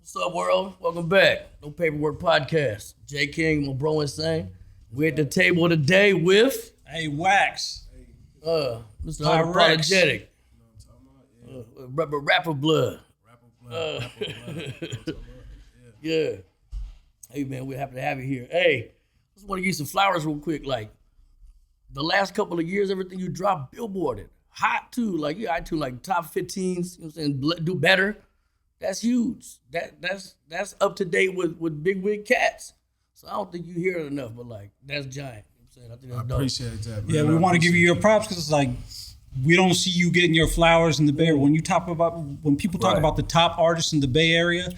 What's up, world? Welcome back. No Paperwork Podcast. J. King, my bro Nsane. We're at the table today with AWAX. Mr. Unapologetic. Rapper Blood. Yeah. Hey, man, we're happy to have you here. Hey, I just want to give you some flowers real quick. Like, the last couple of years, everything you dropped, billboarded. Hot, too. Like, you got to, like, top 15s, you know what I'm saying, do better. That's huge. That's up to date with big wig cats. So I don't think you hear it enough, but like that's giant. You know what I'm saying? I think that's dope. Appreciate that, man. Yeah, we want to give you your props because it's like we don't see you getting your flowers in the Bay Area. When people talk about the top artists in the Bay Area,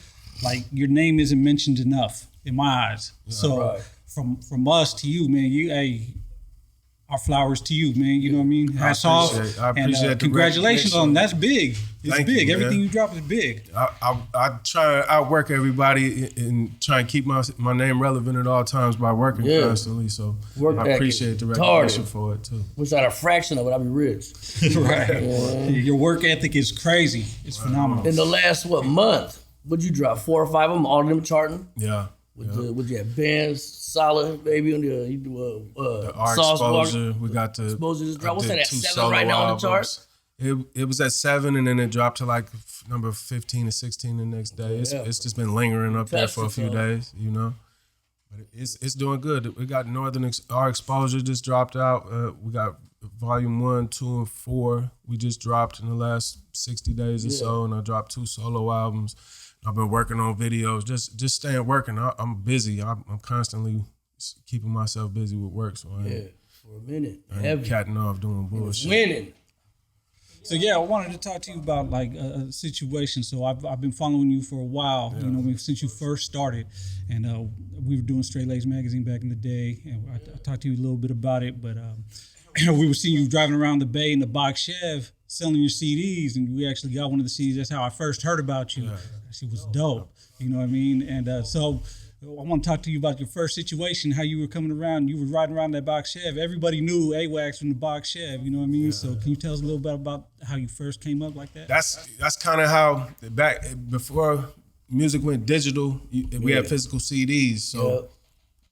like your name isn't mentioned enough in my eyes. Yeah, so from us to you, man, our flowers to you, man. You know what I mean? Hats off. I appreciate and congratulations on that's big. It's Thank big. You, everything you drop is big. I try to outwork everybody and try and keep my name relevant at all times by working constantly. So I appreciate the recognition for it too. Wish I had a fraction of it, I'd be rich. Right. Your work ethic is crazy. It's phenomenal. In the last month, what'd you drop? 4 or 5 of them, all of them charting? Yeah. With your bands, solid baby, on you do the art exposure. We got the exposure just dropped. What's that at 7 right now on the chart? It was at 7 and then it dropped to like number 15 or 16 the next day. It's just been lingering up there for a few days, you know. But it's doing good. We got our exposure just dropped out. We got volume 1, 2, and 4. We just dropped in the last 60 days or so, and I dropped 2 solo albums. I've been working on videos, just staying working. I'm busy. I'm constantly keeping myself busy with work. So for a minute, I'm catting off doing bullshit. Winning. So I wanted to talk to you about like a situation. So I've been following you for a while. You know, since you first started, and we were doing Straight Legs magazine back in the day, and I talked to you a little bit about it. But we were seeing you driving around the Bay in the box chev, selling your CDs, and we actually got one of the CDs. That's how I first heard about you. Yeah. It was dope. You know what I mean? And so I want to talk to you about your first situation, how you were coming around. You were riding around that box chev. Everybody knew AWAX from the box chev. You know what I mean? Yeah. So can you tell us a little bit about how you first came up like that? That's kind of how back before music went digital. We had physical CDs. So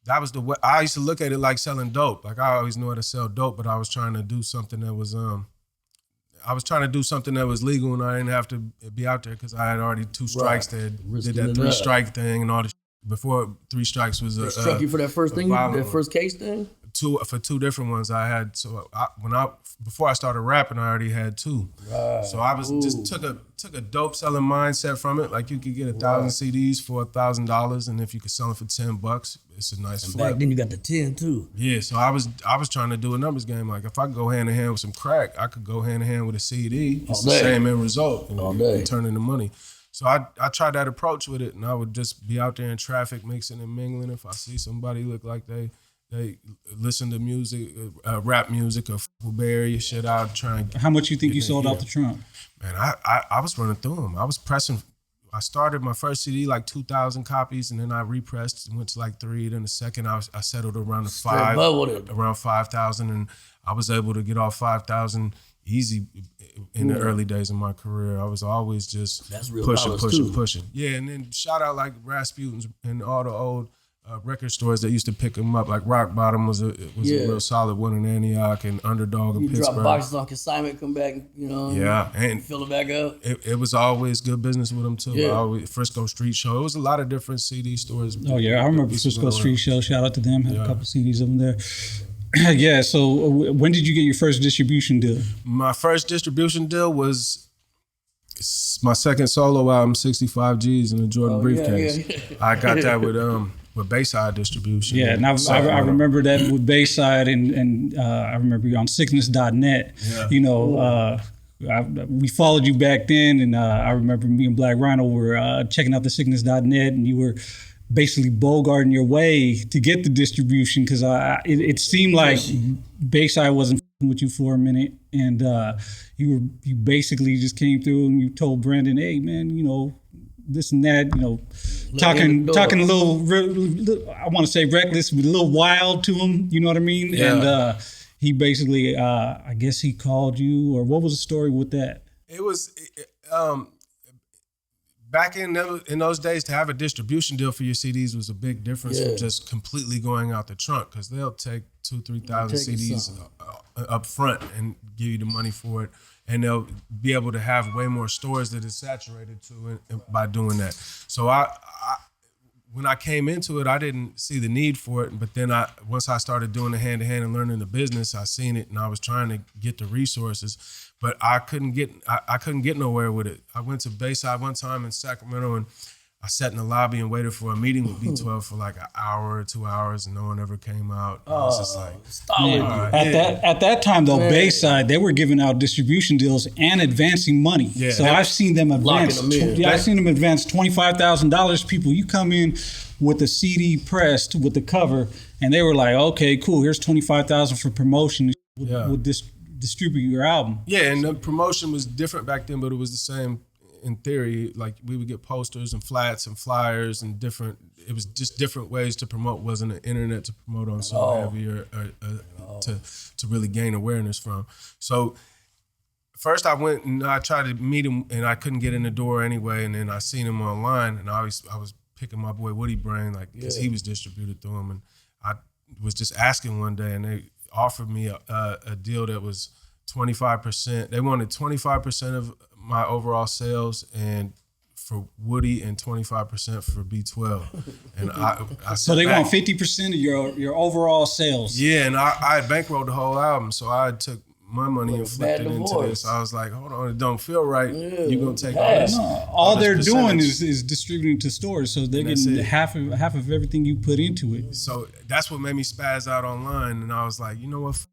that was the way I used to look at it, like selling dope. Like I always knew how to sell dope, but I was trying to do something that was legal, and I didn't have to be out there because I had already 2 strikes that did that 3 strike thing and all this. Before 3 strikes was they struck you for that first thing, that first case thing. 2 different ones I had. So before I started rapping, I already had 2. Right. So I was just took a dope selling mindset from it. Like you could get 1,000 CDs for $1,000, and if you could sell it for $10, it's a nice flip. Back then you got the 10 too. Yeah, so I was trying to do a numbers game. Like if I could go hand in hand with some crack, I could go hand in hand with a CD. It's the same end result. You can turn into money. So I tried that approach with it, and I would just be out there in traffic, mixing and mingling. If I see somebody look like they listen to music, rap music, or Bay Area shit, I'd try and. How much you think you sold out the trunk? Man, I was running through them. I was pressing. I started my first CD like 2,000 copies, and then I repressed and went to like 3. Then the second I settled around around 5,000, and I was able to get off 5,000 easy in the early days of my career. I was always just pushing. Yeah, and then shout out like Rasputin's and all the old record stores that used to pick them up. Like Rock Bottom was a real solid one in Antioch, and Underdog in Pittsburgh. Drop boxes on consignment, come back, and fill it back up. It was always good business with them too. Yeah. Frisco Street Show. It was a lot of different CD stores. Oh yeah, I remember Frisco Street Show. Shout out to them. Had a couple CDs of them there. Yeah, so when did you get your first distribution deal? My first distribution deal was my second solo album, 65 G's in a Jordan briefcase. Yeah. I got that with Bayside distribution. Yeah, and I remember that with Bayside, and I remember you on sickness.net. Yeah. You know, we followed you back then, and I remember me and Black Rhino were checking out the sickness.net, and you were basically bogarting your way to get the distribution because it seemed like Bayside wasn't with you for a minute, and you basically just came through and you told Brandon, hey man, you know, this and that, you know, talking a little, I want to say reckless, but a little wild to him, you know what I mean? Yeah. And he basically, I guess he called you, or what was the story with that? It was back in those days, to have a distribution deal for your CDs was a big difference from just completely going out the trunk, because they'll take 2,000-3,000 CDs up front and give you the money for it, and they'll be able to have way more stores that it's saturated to by doing that. So when I came into it, I didn't see the need for it, but then once I started doing the hand-to-hand and learning the business, I seen it, and I was trying to get the resources, but I couldn't get nowhere with it. I went to Bayside one time in Sacramento, and I sat in the lobby and waited for a meeting with B12 for like an hour or 2 hours, and no one ever came out. I was just like, at that time though, Bayside, they were giving out distribution deals and advancing money. Yeah. So I've seen them advance. I've seen them advance $25,000. People, you come in with the CD pressed with the cover, and they were like, okay, cool. Here's $25,000 for promotion. We'll distribute your album. Yeah, and the promotion was different back then, but it was the same. In theory, like we would get posters and flats and flyers and it was just different ways to promote. Wasn't the internet to promote on so heavy or to really gain awareness from. So first I went and I tried to meet him, and I couldn't get in the door anyway. And then I seen him online, and I was picking my boy Woody brain, like, because he was distributed through him. And I was just asking one day, and they offered me a deal that was 25%. They wanted 25% of my overall sales, and for Woody, and 25% for B12. And I so they want 50% of your overall sales. Yeah, and I had bankrolled the whole album, so I took my money and flipped it into this. I was like, hold on, it don't feel right. You're gonna take all this. All they're doing is distributing to stores, so they're getting half of everything you put into it. So that's what made me spaz out online, and I was like, you know what?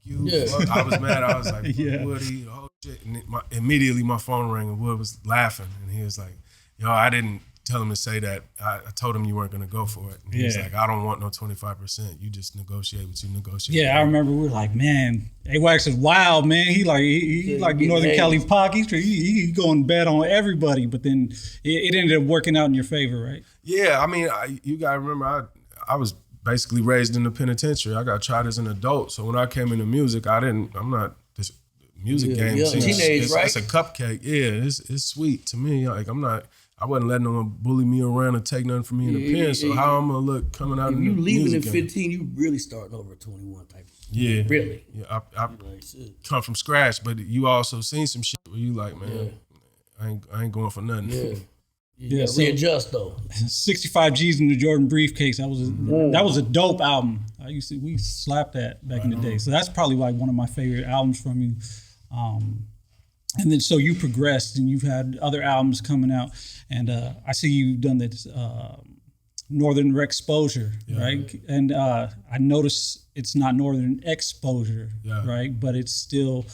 I was mad. I was like, Woody, oh shit. And immediately my phone rang, and Wood was laughing. And he was like, yo, I didn't tell him to say that. I told him you weren't going to go for it. And he was like, I don't want no 25%. You just negotiate what you negotiate. Yeah, I remember we were like, man, AWAX is wild, man. He like Northern Cali Pac. He going bad on everybody. But then it ended up working out in your favor, right? Yeah, I mean, you got to remember, I was basically raised in the penitentiary. I got tried as an adult. So when I came into music, I'm not this music game. Teenage, right? It's a cupcake. Yeah, it's sweet to me. Like I wasn't letting no one bully me around or take nothing from me in the pen. So how I'm gonna look coming out? If you leaving at 15, you really starting over at 21 type. Yeah, really. Yeah, I come from scratch, but you also seen some shit where you like, man, I ain't going for nothing. Yeah. Yeah, so readjust though. 65 G's in the Jordan briefcase. That was a dope album. We slapped that back in the day. So that's probably like one of my favorite albums from you. And then so you progressed, and you've had other albums coming out, and I see you've done this Northern Exposure, right? And I noticed it's not Northern Exposure, right? But it's still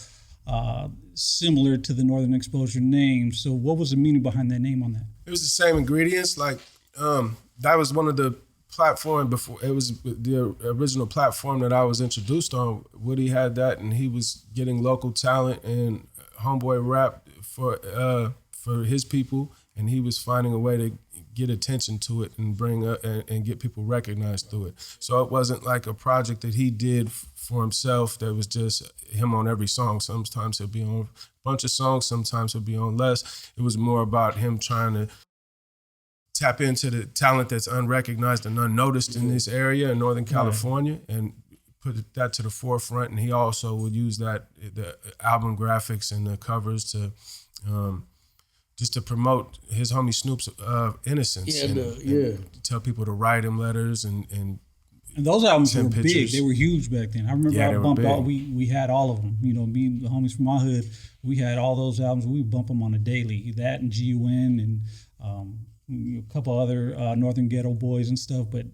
similar to the Northern Exposure name. So what was the meaning behind that name on that? It was the same ingredients. Like that was one of the platform before. It was the original platform that I was introduced on. Woody had that, and he was getting local talent and homeboy rap for his people, and he was finding a way to get attention to it and bring up and get people recognized through it. So it wasn't like a project that he did for himself that was just him on every song. Sometimes he'll be on a bunch of songs, sometimes he'll be on less. It was more about him trying to tap into the talent that's unrecognized and unnoticed in this area in Northern California, and put that to the forefront. And he also would use the album graphics and the covers to just to promote his homie Snoop's innocence. And tell people to write him letters and those albums were big. They were huge back then. I remember I bumped all. We had all of them. You know, me and the homies from my hood, we had all those albums. We would bump them on a daily. That and GUN and a couple other Northern Ghetto Boys and stuff. But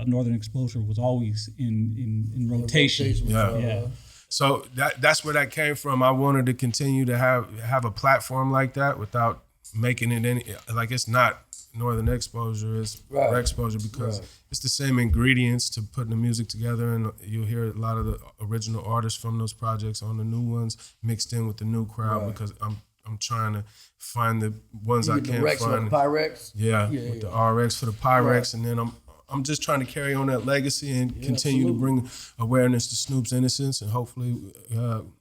Northern Exposure was always in rotation. Yeah. So that's where that came from. I wanted to continue to have a platform like that without making it any like it's not Northern Exposure, it's Exposure, because it's the same ingredients to putting the music together, and you'll hear a lot of the original artists from those projects on the new ones mixed in with the new crowd, because I'm trying to find the ones I can't find. The Pyrex? With the RX for the Pyrex, and then I'm just trying to carry on that legacy and continue to bring awareness to Snoop's innocence, and hopefully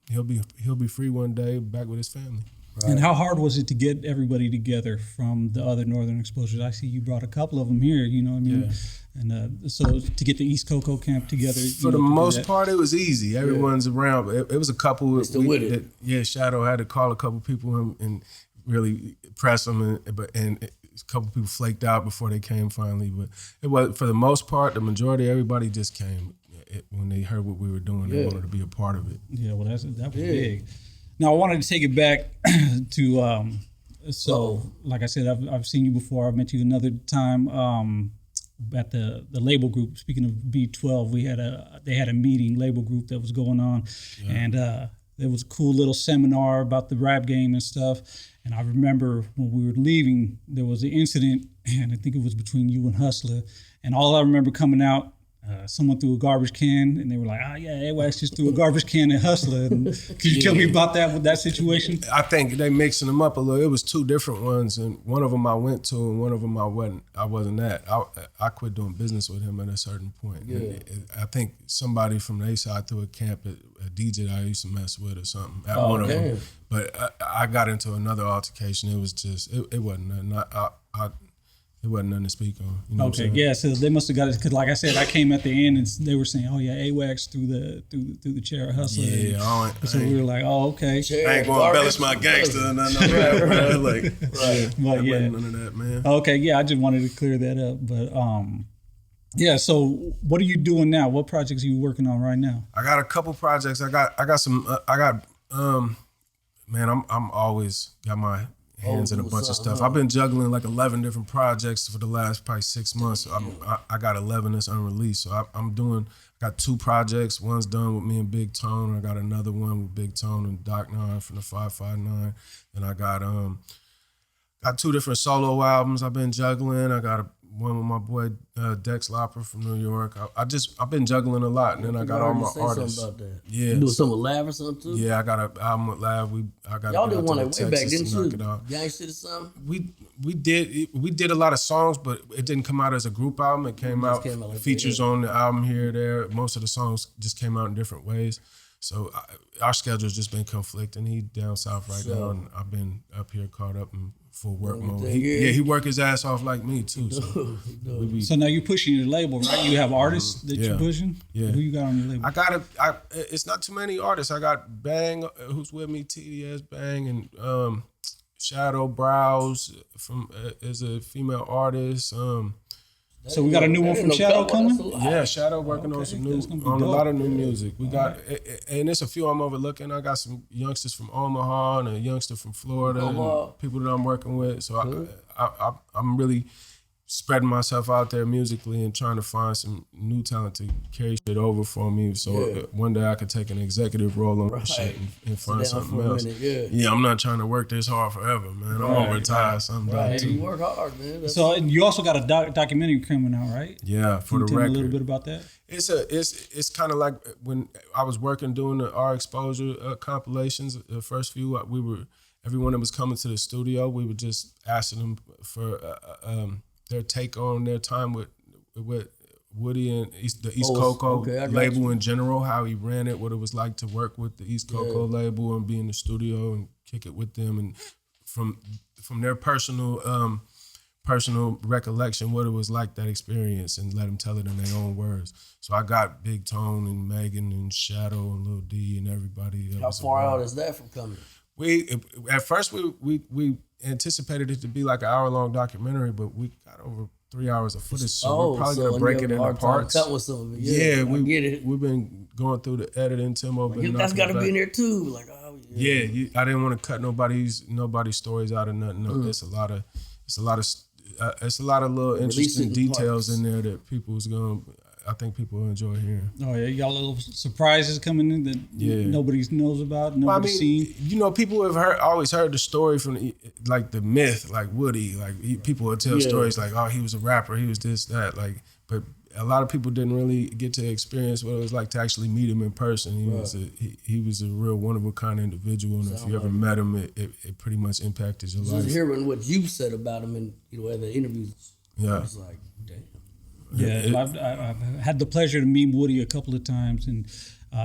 he'll be free one day, back with his family. Right. And how hard was it to get everybody together from the other Northern Exposures? I see you brought a couple of them here, you know what I mean? Yeah. And so to get the East Cocoa camp together. For the most part, it was easy. Everyone's around. It was a couple. Shadow had to call a couple people and really press them, and a couple people flaked out before they came finally. But it was, for the most part, the majority, everybody just came when they heard what we were doing. They wanted to be a part of it. Yeah, well, that was big. Now, I wanted to take it back to, like I said, I've seen you before. I've met you another time at the label group. Speaking of B12, they had a meeting, label group that was going on. Yeah. And there was a cool little seminar about the rap game and stuff. And I remember when we were leaving, there was an incident, and I think it was between you and Hustler. And all I remember coming out, someone threw a garbage can, and they were like, AWAX just threw a garbage can at Hustler. And could you tell me about that situation? I think they mixing them up a little. It was two different ones, and one of them I went to, and one of them I wasn't at. I quit doing business with him at a certain point. Yeah. I think somebody from the A side threw a camp at a DJ that I used to mess with or something at one of them. But I got into another altercation. It was just, it wasn't nothing. It wasn't nothing to speak on. You know okay, yeah. So they must have got it because, like I said, I came at the end and they were saying, "Oh yeah, AWAX through the chair Hustler." Yeah, so we were like, "Oh okay." I ain't gonna embellish my gangster and nothing like that, bro. Like, but wasn't none of that, man. Okay, yeah. I just wanted to clear that up, but yeah. So what are you doing now? What projects are you working on right now? I got a couple projects. I got some. Man, I'm always got my hands in a bunch of stuff. I've been juggling like 11 different projects for the last probably 6 months. I got 11 that's unreleased. So I got 2 projects. One's done with me and Big Tone. I got another one with Big Tone and Doc 9 from the 559. And I got 2 different solo albums I've been juggling. I got one with my boy Dex Lopper from New York. I've been juggling a lot, and then I got all my artists. About that. Yeah, you doing something with Lav or something too? Yeah, I got an album with Lav. Y'all did one way back, didn't you? Gangsta or something? We did a lot of songs, but it didn't come out as a group album. It came out like features on the album here or there. Most of the songs just came out in different ways. So our schedule's just been conflicting. He down south right now, and I've been up here caught up in full work mode. He work his ass off like me too. So now you're pushing your label, right? You have artists that you're pushing. Yeah. Who you got on your label? It's not too many artists. I got Bang, who's with me, TDS Bang, and Shadow Brows is a female artist. So we got a new one from Shadow coming? Yeah, Shadow working on a lot of new music. We got, and there's a few I'm overlooking. I got some youngsters from Omaha and a youngster from Florida, and people that I'm working with. So I'm really spreading myself out there musically and trying to find some new talent to carry shit over for me. So one day I could take an executive role on shit and find something else. Yeah, I'm not trying to work this hard forever, man. I'm gonna retire. So I'm done too. You work hard, man. So you also got a documentary coming out, right? Yeah, for the record. Tell me a little bit about that. It's kind of like when I was working doing our exposure compilations. The first few everyone that was coming to the studio, we were just asking them for their take on their time with Woody and the East Cocoa label in general, how he ran it, what it was like to work with the East Cocoa label and be in the studio and kick it with them, and from their personal recollection, what it was like, that experience, and let them tell it in their own words. So I got Big Tone and Megan and Shadow and Lil D and everybody. How far out is that from coming? At first we anticipated it to be like an hour-long documentary, but we got over 3 hours of footage, so we're probably gonna break it into parts. Cut with some of it. Yeah, I get it. We've been going through the editing. Timo been that's got to be in there too. Like, I didn't want to cut nobody's stories out of nothing. No, it's a lot of little interesting details in there that I think people will enjoy hearing. Oh yeah, you got little surprises coming in that nobody knows about, nobody's seen. You know, people have always heard the story from the myth, like Woody. Like people would tell stories like, oh, he was a rapper, he was this, that. Like, but a lot of people didn't really get to experience what it was like to actually meet him in person. He was a real one of a kind individual, and if you ever met him, it pretty much impacted your life. Just hearing what you said about him in other interviews, yeah, it's like, damn. Yeah, I've had the pleasure to meet Woody a couple of times, and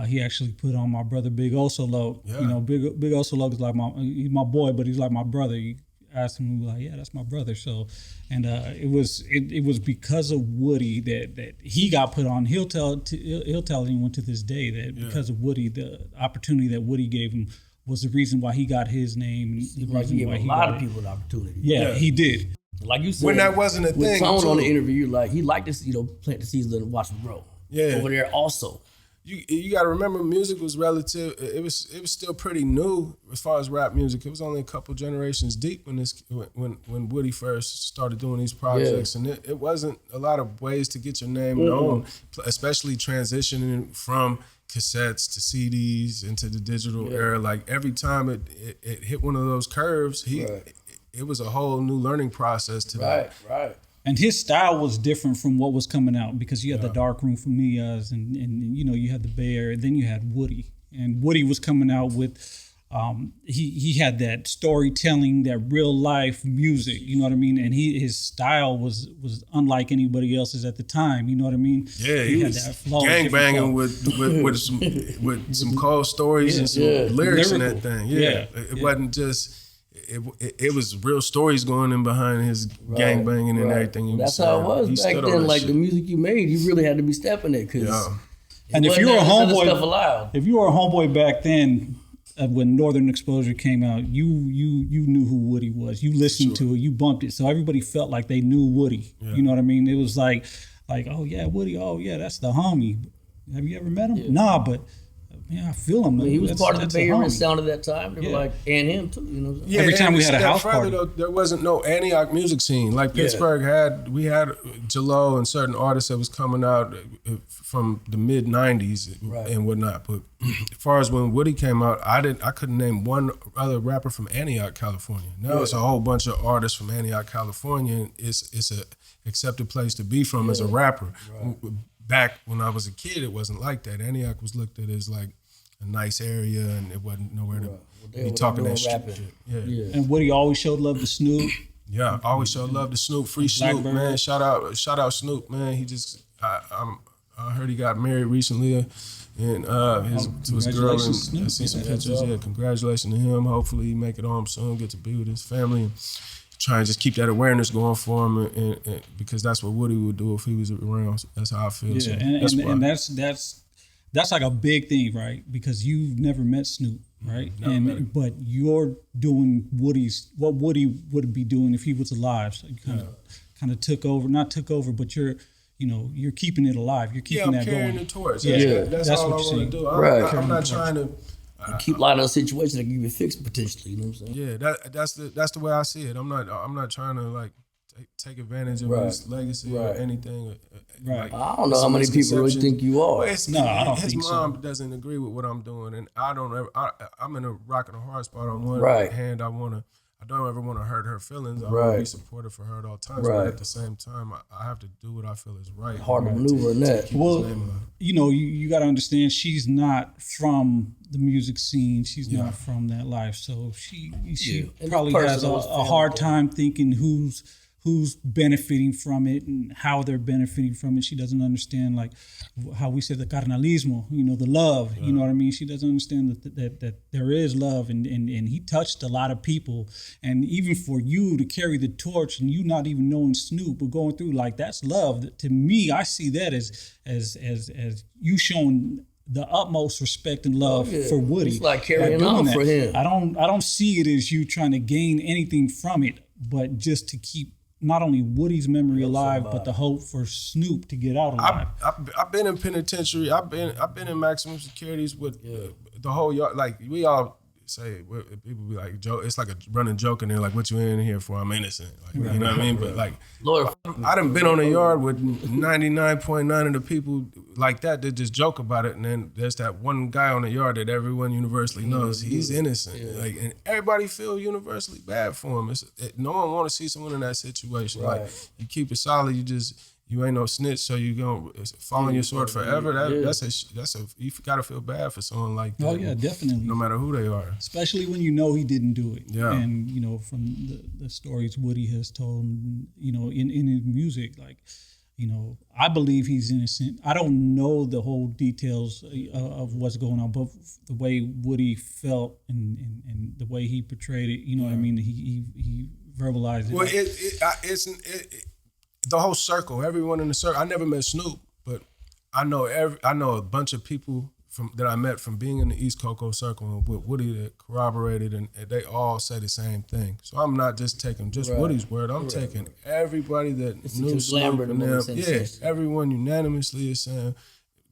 he actually put on my brother Big Osolo. Yeah. You know, Big Osolo is like he's my boy, but he's like my brother. You ask him, he'll be like, yeah, that's my brother. So, and it was because of Woody that he got put on. He'll tell anyone to this day that because of Woody, the opportunity that Woody gave him was the reason why he got his name. Like he gave a lot of people an opportunity. Yeah, he did. Like you said, when that wasn't a thing. Tone on the interview, like he liked to plant the seeds and watch them grow. Yeah. Over there also. You got to remember, music was relative. It was still pretty new as far as rap music. It was only a couple generations deep when Woody first started doing these projects, and it wasn't a lot of ways to get your name known, especially transitioning from cassettes to CDs into the digital era. Like every time it hit one of those curves, it was a whole new learning process to that. Right. And his style was different from what was coming out because you had the Dark Room from Nias and you know, you had the Bay Area, then you had Woody. And Woody was coming out with, he had that storytelling, that real life music, you know what I mean? And his style was unlike anybody else's at the time, you know what I mean? Yeah, he was gangbanging with some cold stories and some lyrics in that thing. Yeah. It wasn't just... It was real stories going in behind his gangbanging and everything. That's how it was back then. Like the music you made, you really had to be stepping it. And if you were a homeboy back then, when Northern Exposure came out, you knew who Woody was. You listened to it, you bumped it, so everybody felt like they knew Woody. Yeah. You know what I mean? It was like, oh yeah, Woody. Oh yeah, that's the homie. Have you ever met him? Yeah. Nah, but. Yeah, I feel him. He was part of the Bay Area sound at that time. They were like, and him too, you know. Yeah, every time we had a house party, though, there wasn't no Antioch music scene like Pittsburgh had. We had Jallo and certain artists that was coming out from the mid '90s and whatnot. But as far as when Woody came out, I couldn't name one other rapper from Antioch, California. Now it's a whole bunch of artists from Antioch, California. And it's a accepted place to be from as a rapper. Right. Back when I was a kid, it wasn't like that. Antioch was looked at as like a nice area, and it wasn't nowhere to be talking that shit. Yeah. And Woody always showed love to Snoop. Yeah, always showed love to Snoop. Free Snoop, man. Shout out Snoop, man. He just I heard he got married recently, and to his girl. And I see some pictures. Yeah, congratulations to him. Hopefully he make it home soon, get to be with his family, and try and just keep that awareness going for him, and because that's what Woody would do if he was around. That's how I feel. Yeah, so and that's like a big thing, right? Because you've never met Snoop, right? But you're doing what Woody would be doing if he was alive. So you kind of took over, not took over, but you're keeping it alive. You're keeping that going. I'm carrying the torch. That's all what I want to do. I'm not trying to keep lying on a situation that can give you fixed potentially. You know what I'm saying? Yeah, that's the way I see it. I'm not trying to like take advantage of his legacy or anything. Right. Like, I don't know how many people really think you are. Well, I don't think so. His mom doesn't agree with what I'm doing, and I'm in a rock and a hard spot. On one hand, I don't ever want to hurt her feelings. I want to be supportive for her at all times. But at the same time, I have to do what I feel is right. Hard to maneuver in that. Well, you got to understand, she's not from the music scene. She's not from that life. So she probably has a hard time thinking who's benefiting from it and how they're benefiting from it. She doesn't understand, like how we say the carnalismo, the love, you know what I mean? She doesn't understand that there is love, and he touched a lot of people. And even for you to carry the torch and you not even knowing Snoop, but going through, like, that's love. To me, I see that as you showing the utmost respect and love for Woody. It's like carrying on for him. I don't see it as you trying to gain anything from it, but just to keep not only Woody's memory alive, but the hope for Snoop to get out alive. I've been in penitentiary. I've been in maximum securities with the whole yard. Like, we all say, people be like, joke. It's like a running joke in there, like, what you in here for? I'm innocent. Like, you know what I mean? But like, Lord, I done been on a yard with 99.9 of the people like that just joke about it, and then there's that one guy on the yard that everyone universally knows he's innocent. Like, and everybody feel universally bad for him. No one want to see someone in that situation. Like, you keep it solid. You ain't no snitch, so you gonna fall on your sword forever. That's you gotta feel bad for someone like that. Oh yeah, definitely. No matter who they are, especially when he didn't do it. Yeah, and from the stories Woody has told, in his music, like, I believe he's innocent. I don't know the whole details of what's going on, but the way Woody felt and the way he portrayed it, you know what I mean? He verbalized it. Well, it's the whole circle, everyone in the circle. I never met Snoop, but I know a bunch of people that I met from being in the East Cocoa Circle with Woody that corroborated, and they all say the same thing. So I'm not just taking Woody's word. I'm taking everybody that knew Snoop and them. Everyone unanimously is saying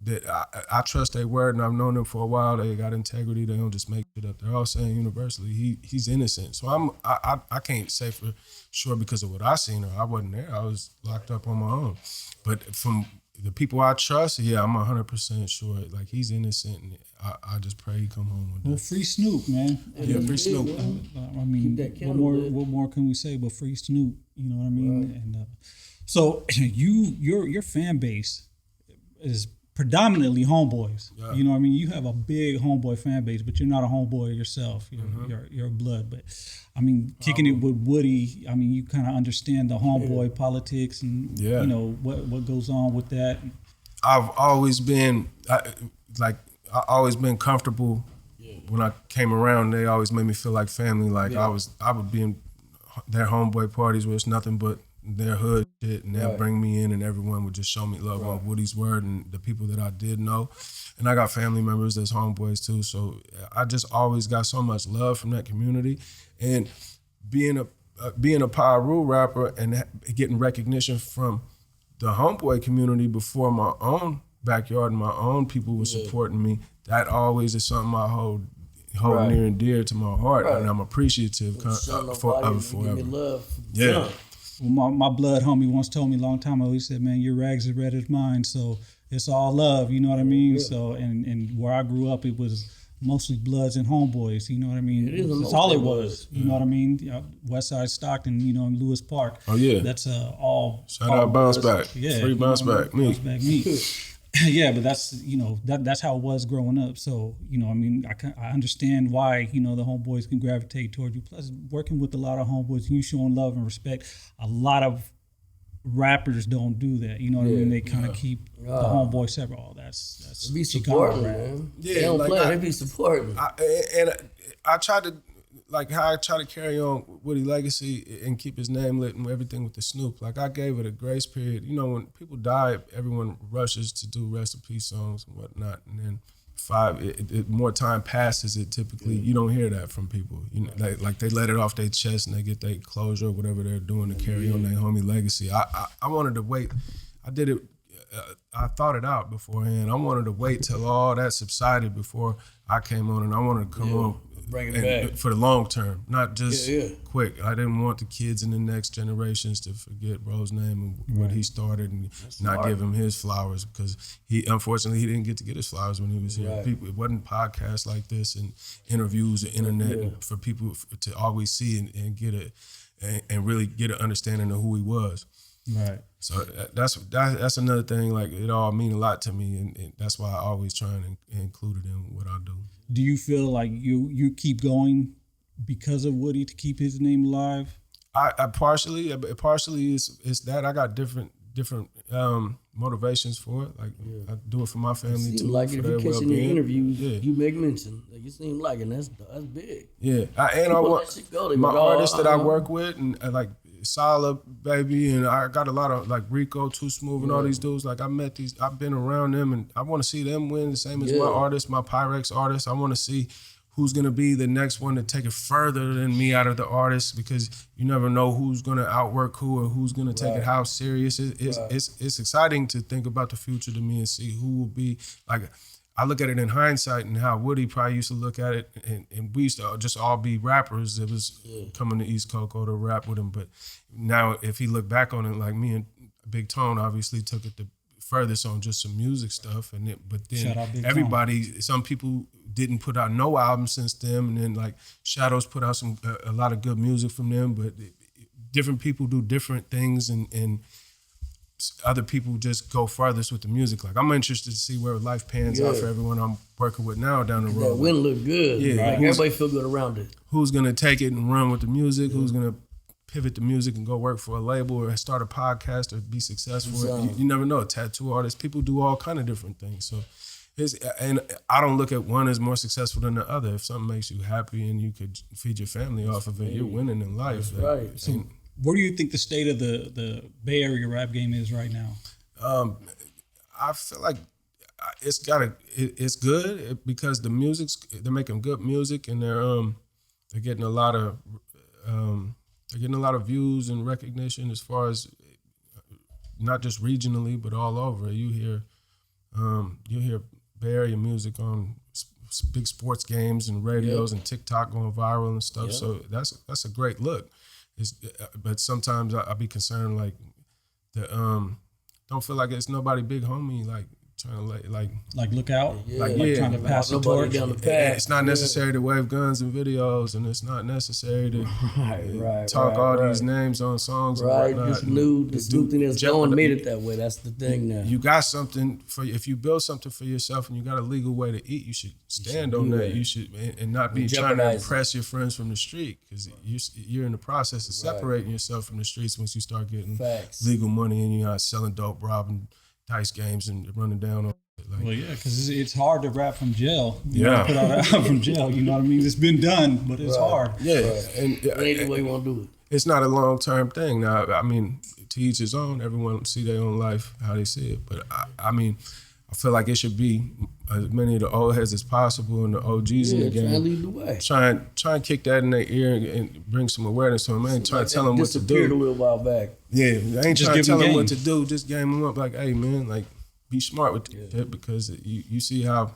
that I trust their word, and I've known them for a while. They got integrity. They don't just make it up. They're all saying universally he's innocent. So I can't say for sure because of what I seen, or I wasn't there. I was locked up on my own. But from the people I trust, I'm 100% sure. Like, he's innocent, and I just pray he come home with that. Well, free Snoop, man. Yeah, free Snoop. I mean, what more can we say but free Snoop? You know what I mean? Right. And so your fan base is predominantly homeboys. Yeah. You know what I mean? You have a big homeboy fan base, but you're not a homeboy yourself. You're a blood. But I mean, kicking it with Woody, I mean, you kind of understand the homeboy politics and you know what goes on with that. I've always been comfortable. When I came around, they always made me feel like family. Like I would be in their homeboy parties where it's nothing but their hood shit, and they'll bring me in, and everyone would just show me love on Woody's word and the people that I did know. And I got family members that's homeboys too, so I just always got so much love from that community. And being a Pyru rapper and getting recognition from the homeboy community before my own backyard and my own people were supporting me, that always is something I hold near and dear to my heart, and I'm appreciative of forever. Well, my blood homie once told me a long time ago, he said, man, your rags are red as mine, so it's all love, you know what I mean? Yeah. So, and where I grew up, it was mostly bloods and homeboys, you know what I mean? That's all it was, you know what I mean? West Side Stockton, you know, in Lewis Park. Oh, yeah. That's all. Shout out Bounce Back. Yeah. Free Bounce Back, me. Bounce Back, me. Yeah, but that's, you know, that's how it was growing up. So, you know, I mean, I understand why, you know, the homeboys can gravitate toward you. Plus, working with a lot of homeboys, you showing love and respect. A lot of rappers don't do that. You know what I mean? They kind of keep the homeboy separate. Oh, that's be supporting, man. Yeah, they don't play. They be supporting. I try to, like how I try to carry on Woody legacy and keep his name lit and everything with the Snoop. Like, I gave it a grace period. You know, when people die, everyone rushes to do rest in peace songs and whatnot. And then more time passes, it typically, you don't hear that from people. You know, like they let it off their chest and they get their closure or whatever they're doing to carry on their homie legacy. I wanted to wait. I did it. I thought it out beforehand. I wanted to wait till all that subsided before I came on, and I wanted to come on. Bring it back for the long term, not just quick. I didn't want the kids in the next generations to forget bro's name and what he started, and not give him his flowers, because unfortunately he didn't get to get his flowers when he was here. People, it wasn't podcasts like this and interviews and internet for people to always see and get it and really get an understanding of who he was. Right. So that's another thing. Like, it all mean a lot to me, and that's why I always try and include it in what I do. Do you feel like you keep going because of Woody to keep his name alive? I partially is that I got different motivations for it. Like, I do it for my family too. Like, for if their you catch in well-being. the interviews, you make mention. Like, you seem like, and that's big. Yeah, I want my artists that I work with, and like Sala, baby, and I got a lot of like Rico, Too Smooth, and all these dudes. Like, I've been around them, and I want to see them win the same as my artists, my Pyrex artists. I want to see who's gonna be the next one to take it further than me out of the artists, because you never know who's gonna outwork who or who's gonna take it how serious. It's exciting to think about the future to me and see who will be like. I look at it in hindsight and how Woody probably used to look at it, and we used to just all be rappers. It was coming to East Cocoa to rap with him. But now if he looked back on it, like me and Big Tone obviously took it the furthest on just some music stuff. But then everybody, some people didn't put out no albums since then. And then like Shadows put out a lot of good music from them. But different people do different things, and other people just go farthest with the music. Like, I'm interested to see where life pans out for everyone I'm working with now down the road. That win look good. Yeah, like, everybody feel good around it. Who's gonna take it and run with the music? Who's gonna pivot to music and go work for a label or start a podcast or be successful. You never know. Tattoo artists, people do all kind of different things. So, and I don't look at one as more successful than the other. If something makes you happy and you could feed your family off of it, you're winning in life. That's right. So where do you think the state of the Bay Area rap game is right now? I feel like it's good because they're making good music and they're getting a lot of views and recognition as far as not just regionally but all over. You hear Bay Area music on big sports games and radios and TikTok going viral and stuff. Yep. So that's a great look. But sometimes I be concerned like don't feel like it's nobody big homie like trying to like look out, trying to pass the torch. Down the path. It's not necessary to wave guns in videos, and it's not necessary to talk all these names on songs. Right, and this new thing that's going made it that way. That's the thing now. You got something if you build something for yourself and you got a legal way to eat, you should stand on that. You should and not be trying to impress your friends from the street because you're in the process of separating yourself from the streets once you start getting legal money and you're not selling dope, robbing dice games and running down on it. Well, yeah, because it's hard to rap from jail. You know, put out an album from jail. You know what I mean? It's been done, but it's hard. Yeah, and it ain't the way you want to do it. It's not a long-term thing. Now, I mean, to each his own. Everyone see their own life how they see it. But I mean, I feel like it should be as many of the old heads as possible and the OGs in the game. Try and lead the way. Try and kick that in their ear and bring some awareness to them. I ain't trying to tell them what to do. Disappeared a little while back. Yeah, I ain't trying to tell them what to do. Just game them up like, hey, man, like, be smart with it because you see how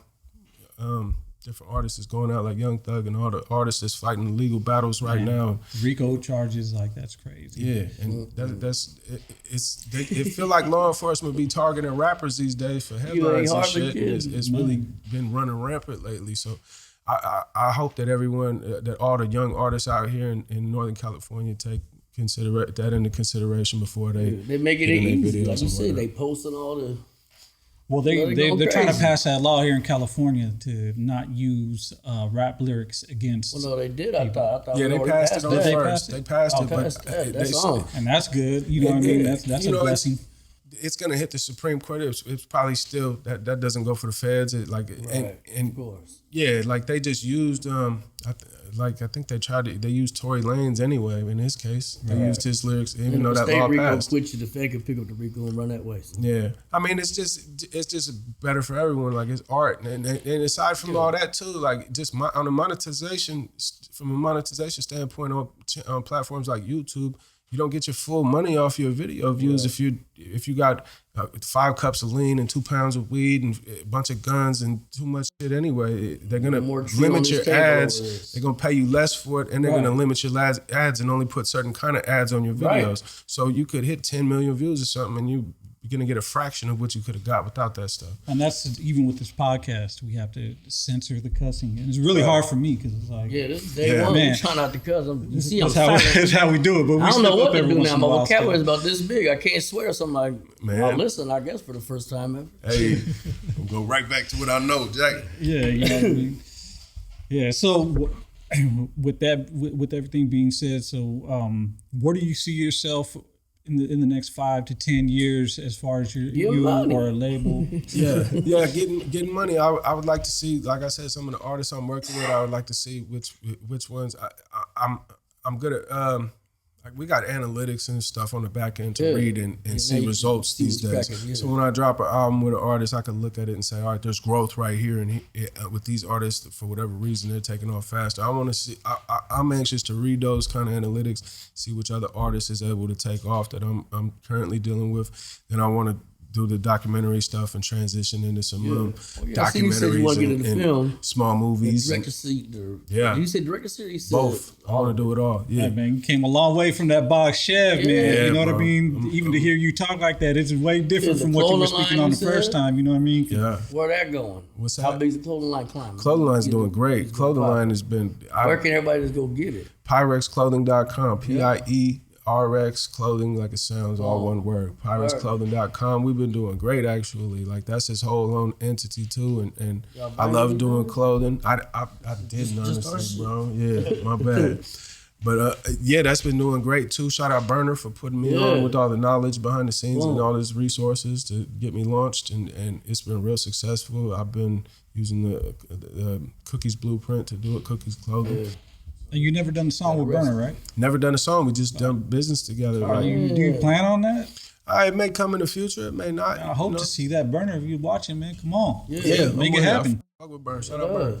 different artists is going out like Young Thug and all the artists that's fighting legal battles right now. RICO charges, like that's crazy. Yeah, and it feel like law enforcement be targeting rappers these days for headlines and shit. It's really been running rampant lately. So I hope that everyone, that all the young artists out here in Northern California consider that into consideration before they make it easy. Like you said, they posting all the. Well, they're trying to pass that law here in California to not use rap lyrics against. Well, no, they did. I thought. Yeah, they passed it on first. They passed it, but that's on. And that's good. You know what I mean? That's a blessing. It's gonna hit the Supreme Court. It's probably still that doesn't go for the feds. And of course. Yeah, like they just used I think they used Tory Lanez anyway. In his case, they used his lyrics, even though that law passed. Quit you, the fed can pick up the RICO and run that way. So. Yeah, I mean it's just better for everyone. Like it's art, and aside from all that too, like just from a monetization standpoint on platforms like YouTube. You don't get your full money off your video views if you got 5 cups of lean and 2 pounds of weed and a bunch of guns and too much shit anyway. They're gonna limit your ads. They're gonna pay you less for it, and they're gonna limit your ads and only put certain kind of ads on your videos. Right. So you could hit 10 million views or something, and you're gonna get a fraction of what you could have got without that stuff. And that's even with this podcast, we have to censor the cussing, and it's really hard for me because it's like, this is day one. We try not to cuss. That's how we do it. But I don't know what to do now. My vocabulary is about this big. I can't swear something like. I'll listen, I guess, for the first time ever. Hey, I'm go right back to what I know, Jack. Yeah, you know what I mean. Yeah. So with everything being said, so where do you see yourself in the next 5 to 10 years as far as you or a label? Getting money. I would like to see, like I said, some of the artists I'm working with. I would like to see which ones I'm good at. Like we got analytics and stuff on the back end to read and see results these days. So when I drop an album with an artist, I can look at it and say, all right, there's growth right here. And with these artists, for whatever reason, they're taking off faster. I want to see. I'm anxious to read those kind of analytics, see which other artist is able to take off that I'm currently dealing with. Then I want to do the documentary stuff and transition into some documentaries and film, small movies. Director seat. You said director seat? Both. I want to do it all. Yeah, man. You came a long way from that box chev, man. You know what I mean? Even to hear you talk like that, it's way different from what you were speaking on the first time. You know what I mean? Yeah. Where that going? What's that? How big's the clothing line climbing? Clothing line's doing great. Clothing line has been. Where can everybody just go get it? PyrexClothing.com. PIERX clothing, like it sounds, all one word. PyrexClothing.com. We've been doing great, actually. Like that's his whole own entity too, and I love doing clothing. I didn't honestly, bro. Yeah, my bad. But yeah, that's been doing great too. Shout out Burner for putting me on with all the knowledge behind the scenes and all his resources to get me launched, and it's been real successful. I've been using the Cookies Blueprint to do it, Cookies Clothing. And you never done a song with Burner, right? Never done a song. We just done business together. Do you plan on that? It may come in the future. It may not. I hope to see that. Burner, if you're watching, man, come on. Yeah, make it happen. Fuck with Burner. Shout out Burner.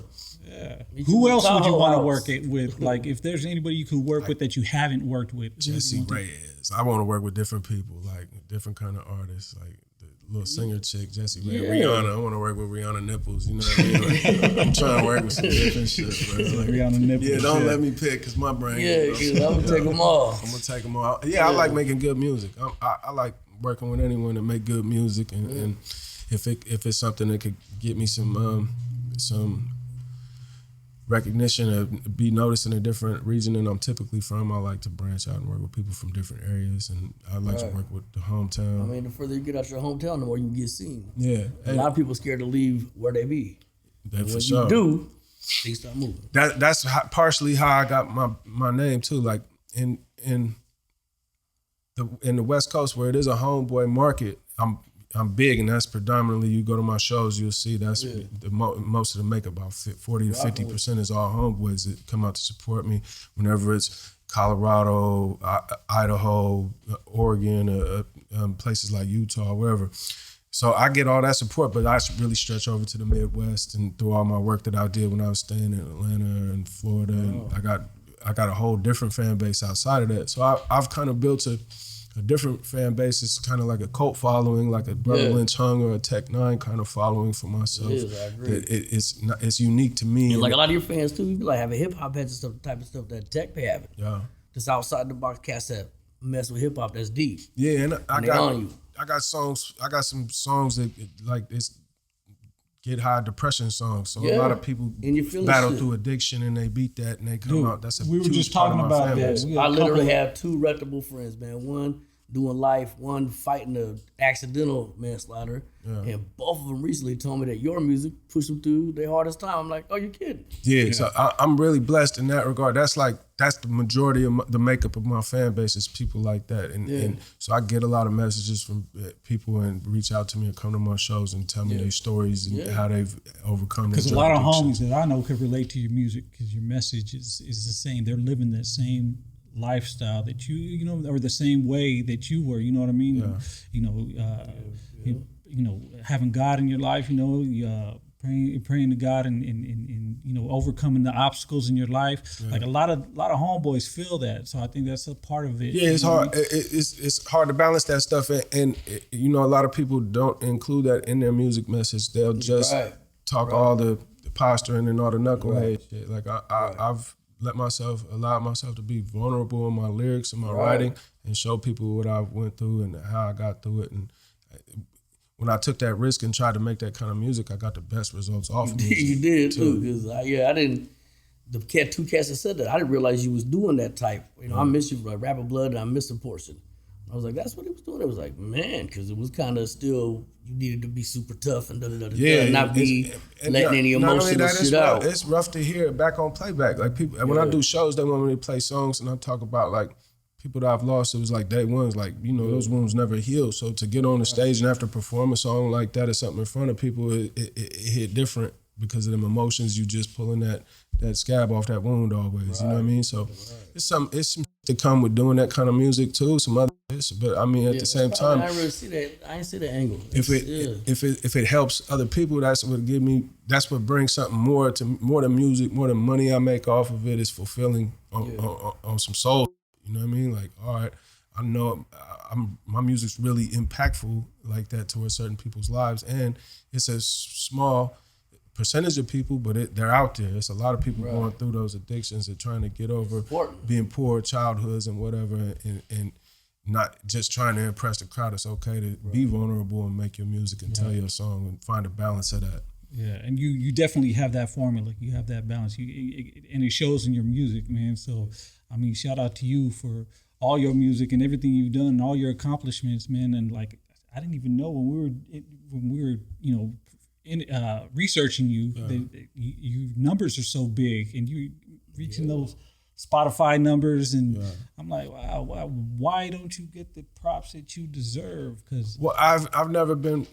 Yeah. Who else would you want to work it with? Like, if there's anybody you could work with that you haven't worked with, Jesse Reyes. I want to work with different people, like different kind of artists, like the little singer chick, Jesse Reyes. Rihanna. I want to work with Rihanna nipples. You know what I mean? Like, I'm trying to work with some different shit, bro. Like, Rihanna nipples. Yeah, don't let me pick, cause my brain. Yeah, because I'm gonna take them all. I'm gonna take them all. Yeah, I like making good music. I like working with anyone that make good music, and if it's something that could get me some recognition or be noticed in a different region than I'm typically from, I like to branch out and work with people from different areas, and I like to work with the hometown. I mean, the further you get out your hometown, the more you can get seen. Yeah. A lot of people scared to leave where they be. That for sure. You do, things start moving. That's partially how I got my name too. Like in the West Coast, where it is a homeboy market, I'm big, and that's predominantly, you go to my shows, you'll see that's most of the makeup, about 40 to 50% is all homeboys that come out to support me whenever it's Colorado, Idaho, Oregon, places like Utah, wherever. So I get all that support, but I really stretch over to the Midwest and through all my work that I did when I was staying in Atlanta and Florida, and I got a whole different fan base outside of that. So I've kind of built a different fan base. It's kind of like a cult following, like a Brother Lynch Hung or a Tech Nine kind of following for myself. It is, I agree. It's unique to me. And like a lot of your fans too, you be like having hip hop heads and stuff, the type of stuff that Tech be having. Yeah. Just outside the box cats that mess with hip hop that's deep. Yeah, and I got some songs that like it's get high depression songs. So a lot of people battle through addiction and they beat that and they come out. That's we were just talking about that. I literally have two reputable friends, man. One doing life, one fighting a accidental manslaughter. And both of them recently told me that your music pushed them through their hardest time. I'm like, oh, you kidding? Yeah, so I'm really blessed in that regard. That's the majority of the makeup of my fan base is people like that. And so I get a lot of messages from people and reach out to me and come to my shows and tell me their stories and how they've overcome their Because a lot of homies that I know could relate to your music because your message is the same. They're living that same lifestyle that you know, or the same way that you were, you know what I mean? You know, having God in your life, you know, praying to God and you know, overcoming the obstacles in your life. Like a lot of homeboys feel that. So I think that's a part of it. Yeah, it's hard. It's hard to balance that stuff, and you know, a lot of people don't include that in their music message. They'll just talk all the posturing and all the knucklehead shit. Like I've allowed myself to be vulnerable in my lyrics and my writing and show people what I went through and how I got through it. And when I took that risk and tried to make that kind of music, I got the best results off of music. You did too, because I didn't. The two cats that said that, I didn't realize you was doing that type. You know, I miss you like Rapper Blood and I miss a portion. I was like, that's what he was doing. It was like, man, because it was kind of still, you needed to be super tough and not be letting any emotional shit out. It's rough to hear it back on playback. Like people, when I do shows, they want me to play songs and I talk about like people that I've lost. It was like day ones, like, you know, those wounds never heal. So to get on the stage and have to perform a song like that or something in front of people, it hit different because of them emotions. You just pulling that scab off that wound always. You know what I mean? So it's some to come with doing that kind of music too. Some other, but I mean at the same time, I really see that. I didn't see the angle. If it helps other people, that's what brings something more than music, more than money I make off of it. Is fulfilling on some soul. You know what I mean? Like, all right, I know my music's really impactful like that towards certain people's lives, and it's a small percentage of people, but they're out there. It's a lot of people going through those addictions and trying to get over being poor childhoods and whatever, and not just trying to impress the crowd. It's okay to be vulnerable and make your music and tell your song and find a balance of that. Yeah, and you definitely have that formula. You have that balance, and it shows in your music, man. So, I mean, shout out to you for all your music and everything you've done, and all your accomplishments, man. And like, I didn't even know when we were, you know, researching you, that your numbers are so big, and you reaching those Spotify numbers, and I'm like, wow, why don't you get the props that you deserve? Because I've never been,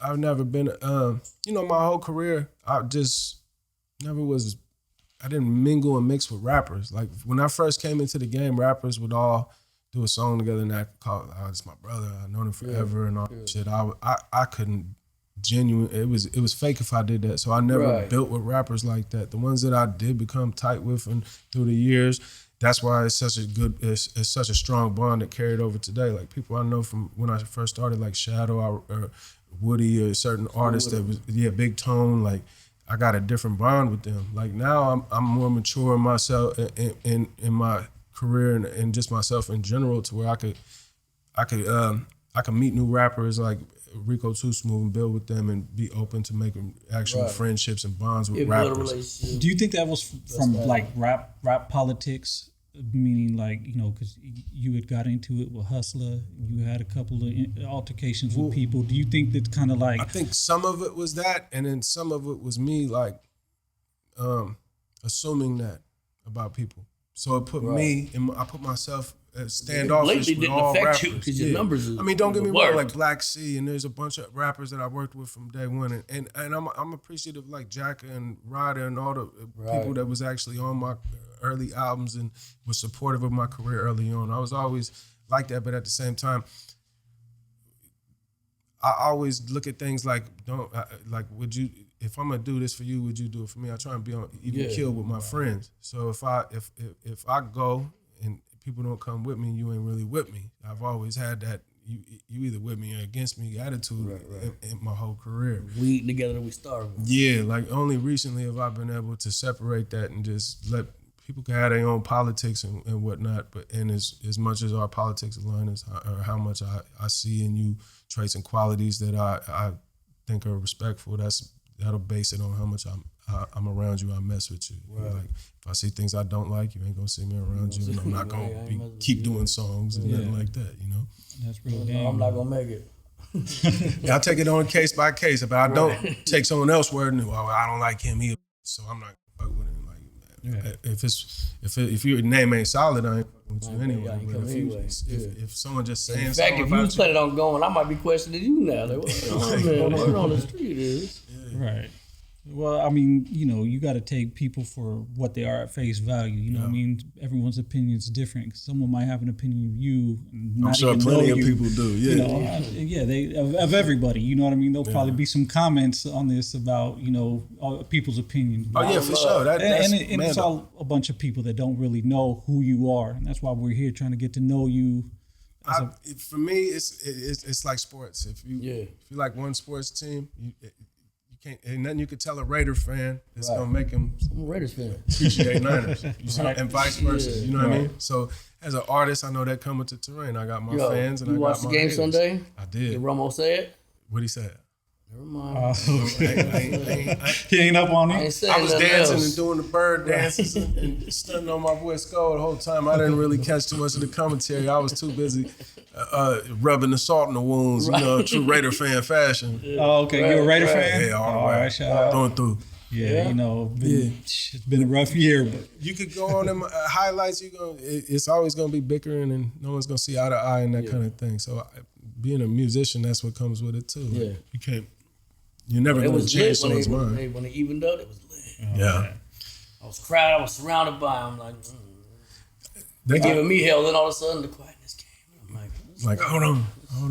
you know, my whole career, I just never was. I didn't mingle and mix with rappers. Like when I first came into the game, rappers would all do a song together and I call it's my brother. I've known him forever and all that shit. I couldn't it was fake if I did that. So I never built with rappers like that. The ones that I did become tight with and through the years, that's why it's such a strong bond that carried over today. Like people I know from when I first started, like Shadow or Woody or certain artists that was Big Tone, like I got a different bond with them. Like now I'm more mature in myself in my career and just myself in general to where I could meet new rappers like Rico Too Smooth and build with them and be open to making actual friendships and bonds with rappers. Do you think that was from like rap politics? Meaning like, you know, because you had got into it with Hustler, you had a couple of altercations with people. Do you think that's kind of like... I think some of it was that, and then some of it was me like assuming that about people. So it put me, I put myself standoffish with all rappers. Because your numbers I mean, don't get me wrong, like Black C, and there's a bunch of rappers that I worked with from day one, and I'm appreciative like Jacka and Ryder and all the people that was actually on my early albums and was supportive of my career early on. I was always like that, but at the same time, I always look at things like, would you, if I'm gonna do this for you, would you do it for me? I try and be on even keel with my friends. So if I go and people don't come with me, you ain't really with me. I've always had that you either with me or against me attitude in my whole career. We eating together, we starve. Yeah, like only recently have I been able to separate that and just let people can have their own politics and whatnot, but and as much as our politics align as or how much I see in you traits and qualities that I think are respectful, that'll base it on how much I'm around you, I mess with you. Right. Like if I see things I don't like, you ain't gonna see me around you, and I'm not gonna keep doing songs and nothing like that, you know? That's real. No, I'm not gonna make it. I take it on case by case. If I don't take someone else's word and I don't like him either, so I'm not gonna fuck with him. If your name ain't solid, I ain't fucking with you anyway. But if someone just saying something if you planning on going, I might be questioning you now. Like, what on the street is? Right. Well, I mean, you know, you got to take people for what they are at face value. You know what I mean? Everyone's opinion is different. Someone might have an opinion of you. I'm sure plenty of people do. Yeah. You know, of everybody. You know what I mean? There'll probably be some comments on this about, you know, people's opinions. Oh, yeah, for sure. And it's all a bunch of people that don't really know who you are. And that's why we're here trying to get to know you. For me, it's like sports. If you like one sports team, ain't nothing you could tell a Raider fan that's gonna make him Raiders fan appreciate Niners. And vice versa. You know what I mean? So as an artist, I know that come with the terrain. I got my fans and I got my You watched the game haters. Sunday? I did. Did Romo say it? What'd he say? Never mind. He ain't up on it. I was dancing and doing the bird dances and stunting on my boy Skull the whole time. I didn't really catch too much of the commentary. I was too busy rubbing the salt in the wounds, you know, true Raider fan fashion. Oh, okay. You a Raider fan? Yeah, all the way. Going through. Yeah, you know, it's been a rough year. But you could go on them highlights. It's always gonna be bickering, and no one's gonna see eye to eye and that kind of thing. So being a musician, that's what comes with it too. Yeah, you can't. You're never gonna change someone's mind. When they evened up, it was lit. Yeah, I was crowded. I was surrounded by them. Like they giving me hell. Then all of a sudden, the quietness came. I'm like, hold on. All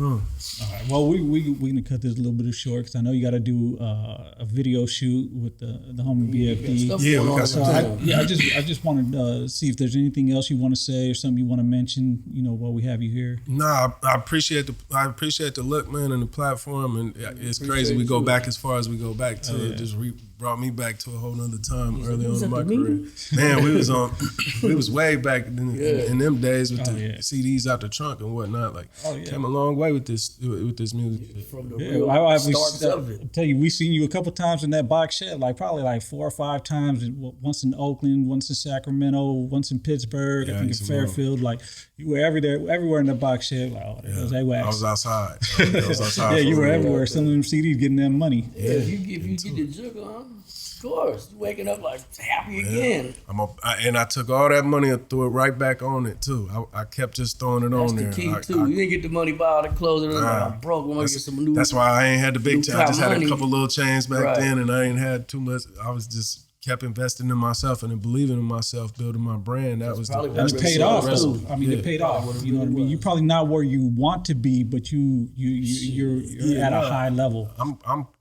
right. Well, we gonna cut this a little bit short because I know you got to do a video shoot with the homie BFD. Yeah, we got some time. I just wanted to see if there's anything else you want to say or something you want to mention. You know, while we have you here. Nah, I appreciate the look, man, and the platform, and it's crazy. We go back as far as we go back to it. Just brought me back to a whole nother time early on in my career. Man, we was way back in them days with the CDs out the trunk and whatnot. Like, came a long way with this music. From the real starts of it. I tell you, we seen you a couple times in that box shed, like probably like 4 or 5 times. Once in Oakland, once in Sacramento, once in Pittsburgh. I think in Fairfield. Like you were everywhere in the box shed. Like, oh, that was AWAX. I was outside. You were everywhere. Some of them CDs getting them money. Yeah, if you get the juggle, huh? Of course, you waking up like happy again. And I took all that money and threw it right back on it too. I kept just throwing it on there. That's the key too. You didn't get the money, buy all the clothes, and I'm broke. I'm gonna get some new. That's why I ain't had the big chain. I just had money. a couple little chains back then, and I ain't had too much. I was just kept investing in myself and then believing in myself, building my brand. That's paid off. I mean, it paid off. You know what I mean? You're probably not where you want to be, but you're at a high level.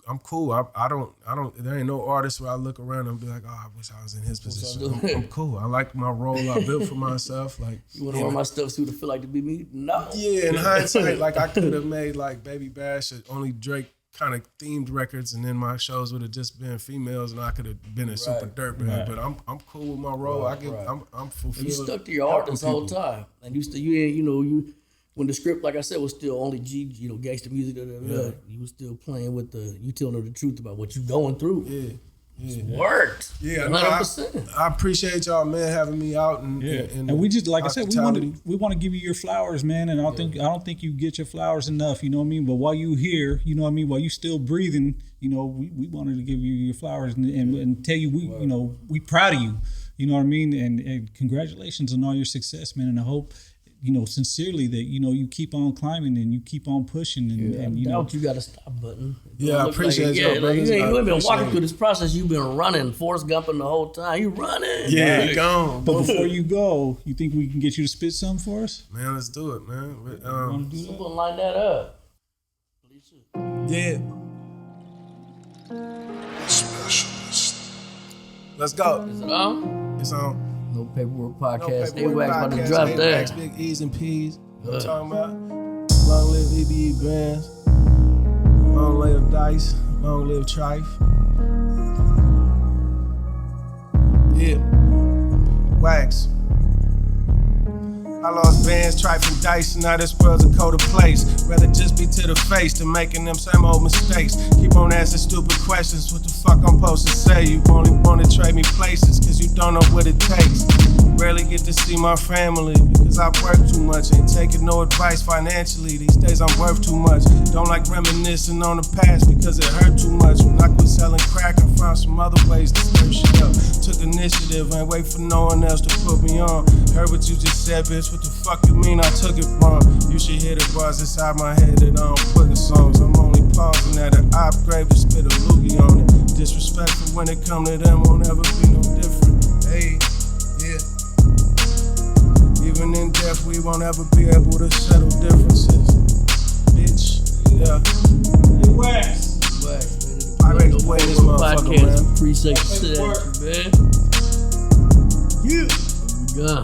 I'm cool. I don't. There ain't no artist where I look around and be like, oh, I wish I was in his position. I'm cool. I like my role I built for myself. Like, you want to wear my stuff so to feel like to be me? No. Yeah, in hindsight, like I could have made like Baby Bash or only Drake kind of themed records, and then my shows would have just been females, and I could have been a super dirtbag. But I'm cool with my role. I'm fulfilled. And you stuck to your art this whole time, and when the script, like I said, was still only gangster music. You was still playing with you telling her the truth about what you going through. Yeah. It's worked. Yeah, 100%. I appreciate y'all, man, having me out and we just, like I said, we want to give you your flowers, man. And I don't think you get your flowers enough. You know what I mean? But while you here, you know what I mean. While you still breathing, we wanted to give you your flowers and tell you we proud of you. You know what I mean? And congratulations on all your success, man. And I hope, sincerely that, you keep on climbing and you keep on pushing and you got to stop button. Yeah, I appreciate y'all, brothers. You ain't been walking through this process. You've been running, Forrest Gumping the whole time. You running. Yeah, you gone. But before you go, you think we can get you to spit something for us? Man, let's do it, man. Someone line that up. Yeah. Specialist. Let's go. Is it on? It's on. No Paperwork Podcast. AWAX about to drop that. AWAX, Big E's and P's. You know what I'm talking about? Long live EBE Brands. Long live Dice. Long live Trife. Yeah. Wax. I lost bands, Trife and Dice, and now this world's a colder place. Rather just be to the face than making them same old mistakes. Keep on asking stupid questions, what the fuck I'm supposed to say? You only wanna trade me places, cause you don't know what it takes. Rarely get to see my family, because I work too much. Ain't taking no advice financially, these days I'm worth too much. Don't like reminiscing on the past, because it hurt too much. When I quit selling crack, I found some other ways to stir shit up. Took initiative, ain't wait for no one else to put me on. Heard what you just said, bitch. What the fuck you mean I took it wrong? You should hear the bars inside my head that I don't put in songs. I'm only pausing at an upgrade to spit a loogie on it. Disrespectful when it come to them won't ever be no different. Hey, yeah. Even in death we won't ever be able to settle differences. Bitch, yeah. Hey, Wax. I ready to play this motherfucker, man. Appreciate the man. Yeah. Here we go.